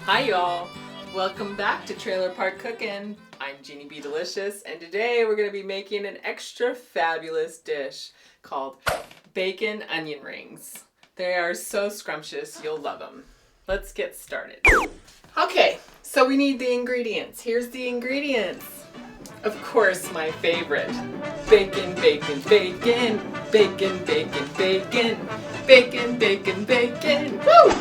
Hi y'all! Welcome back to Trailer Park Cookin'. I'm Genie B Delishus, and today we're going to be making an extra fabulous dish called bacon onion rings. They are so scrumptious, you'll love them. Let's get started. Okay, so we need the ingredients. Here's the ingredients. Of course, my favorite. Bacon, bacon, bacon, bacon, bacon, bacon, bacon, bacon, bacon, woo!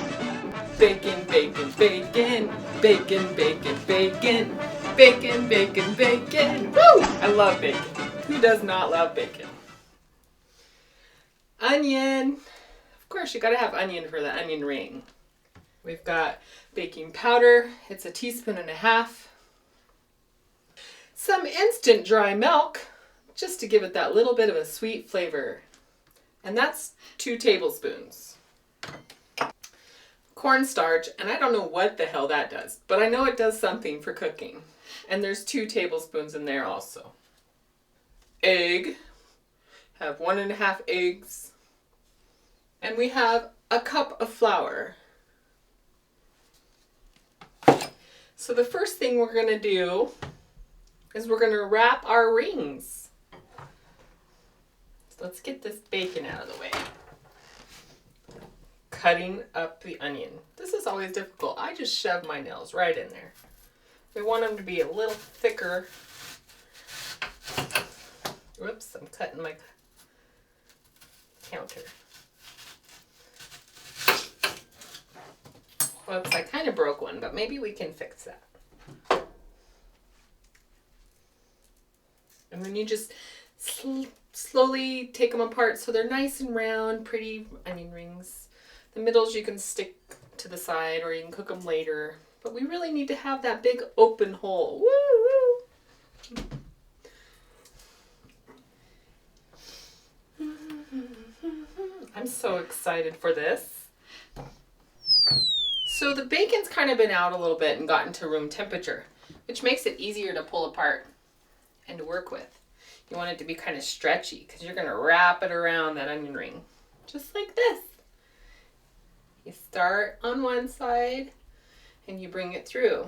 Bacon, bacon, bacon, bacon, bacon, bacon, bacon, bacon, bacon, woo! I love bacon. Who does not love bacon? Onion. Of course, you gotta have onion for the onion ring. We've got baking powder. It's 1.5 teaspoons. Some instant dry milk, just to give it that little bit of a sweet flavor. And that's 2 tablespoons. Cornstarch, and I don't know what the hell that does, but I know it does something for cooking. And there's 2 tablespoons in there also. Egg, have 1.5 eggs. And we have a cup of flour. So the first thing we're going to do is we're going to wrap our rings. So let's get this bacon out of the way. Cutting up the onion. This is always difficult. I just shove my nails right in there. We want them to be a little thicker. Whoops, I'm cutting my counter. Whoops, I kind of broke one, but maybe we can fix that. And then you just slowly take them apart so they're nice and round, pretty onion rings. The middles you can stick to the side or you can cook them later. But we really need to have that big open hole. Woo woo! I'm so excited for this. So the bacon's kind of been out a little bit and gotten to room temperature, which makes it easier to pull apart and to work with. You want it to be kind of stretchy because you're going to wrap it around that onion ring, just like this. You start on one side and you bring it through.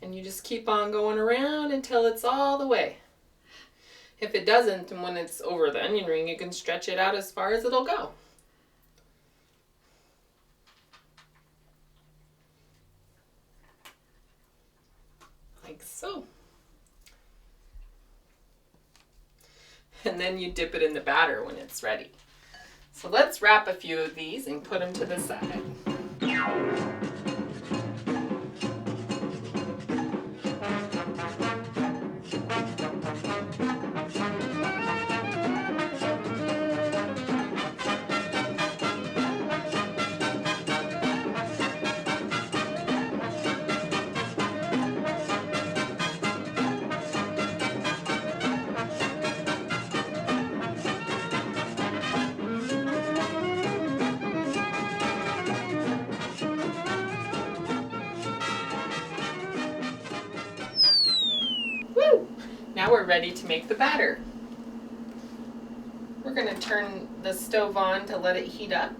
And you just keep on going around until it's all the way. If it doesn't, and when it's over the onion ring, you can stretch it out as far as it'll go. Like so. And then you dip it in the batter when it's ready. So let's wrap a few of these and put them to the side. Now we're ready to make the batter. We're going to turn the stove on to let it heat up.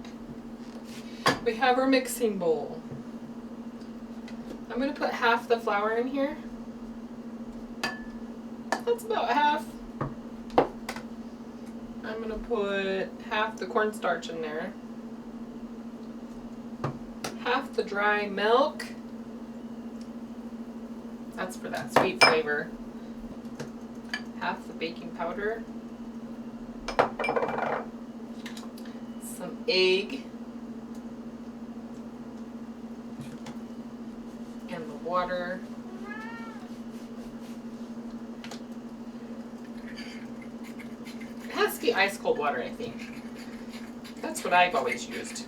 We have our mixing bowl. I'm going to put half the flour in here. That's about half. I'm going to put half the cornstarch in there. Half the dry milk. That's for that sweet flavor. Half the baking powder, some egg, and the water. It has to be ice cold water, I think. That's what I've always used.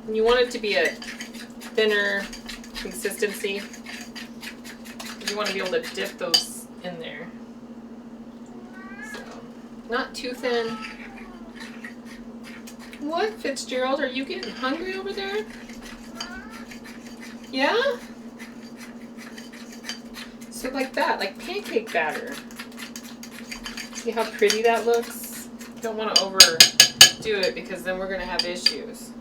And you want it to be a thinner consistency. You want to be able to dip those in there. Not too thin. What, Fitzgerald? Are you getting hungry over there? Yeah? So like that, like pancake batter. See how pretty that looks? Don't want to overdo it because then we're going to have issues.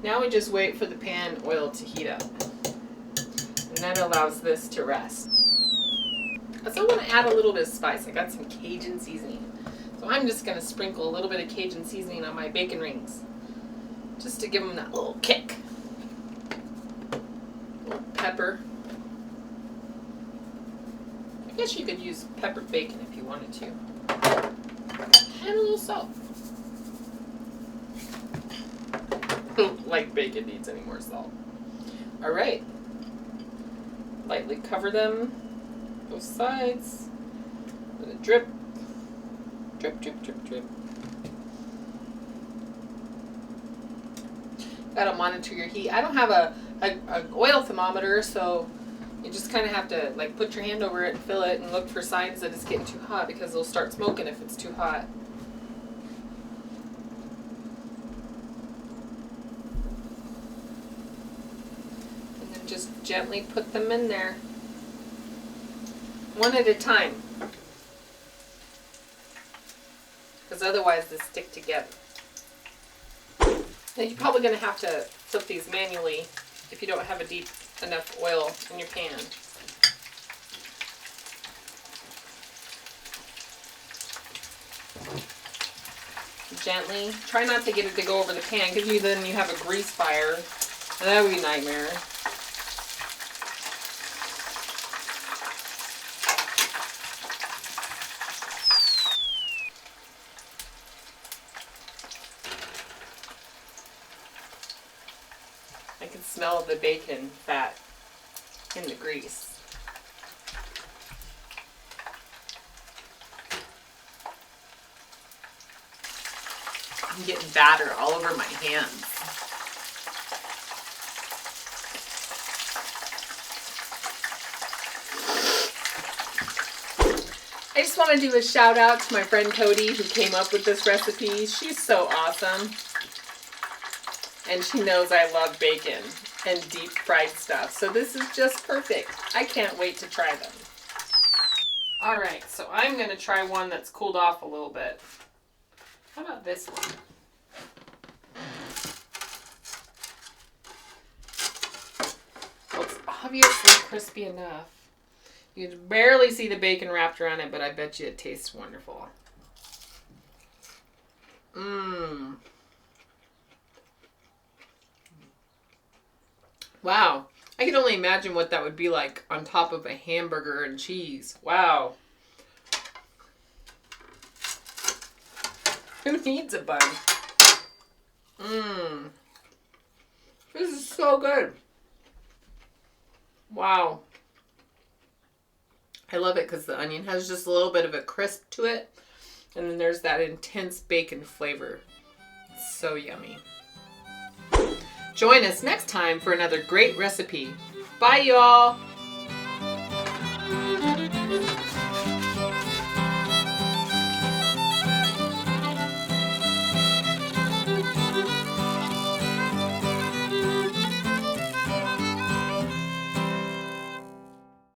Now we just wait for the pan oil to heat up. And that allows this to rest. I still want to add a little bit of spice. I got some Cajun seasoning. So I'm just going to sprinkle a little bit of Cajun seasoning on my bacon rings. Just to give them that little kick. A little pepper. I guess you could use peppered bacon if you wanted to. And a little salt. Don't like bacon needs any more salt. Alright. Lightly cover them, both sides. Let it drip. Drip, drip, drip, drip. Gotta monitor your heat. I don't have a oil thermometer, so you just kind of have to like put your hand over it and feel it and look for signs that it's getting too hot, because it'll start smoking if it's too hot. And then just gently put them in there, one at a time, because otherwise they stick together. Now you're probably going to have to flip these manually if you don't have a deep enough oil in your pan. Gently. Try not to get it to go over the pan, because then you have a grease fire. And that would be a nightmare. I can smell the bacon fat in the grease. I'm getting batter all over my hands. I just want to do a shout out to my friend Cody, who came up with this recipe. She's so awesome. And she knows I love bacon and deep fried stuff. So this is just perfect. I can't wait to try them. Alright, so I'm going to try one that's cooled off a little bit. How about this one? Well, it's obviously crispy enough. You can barely see the bacon wrapped around it, but I bet you it tastes wonderful. Mmm. Wow. I can only imagine what that would be like on top of a hamburger and cheese. Wow. Who needs a bun? Mmm. This is so good. Wow. I love it because the onion has just a little bit of a crisp to it. And then there's that intense bacon flavor. It's so yummy. Join us next time for another great recipe. Bye, y'all.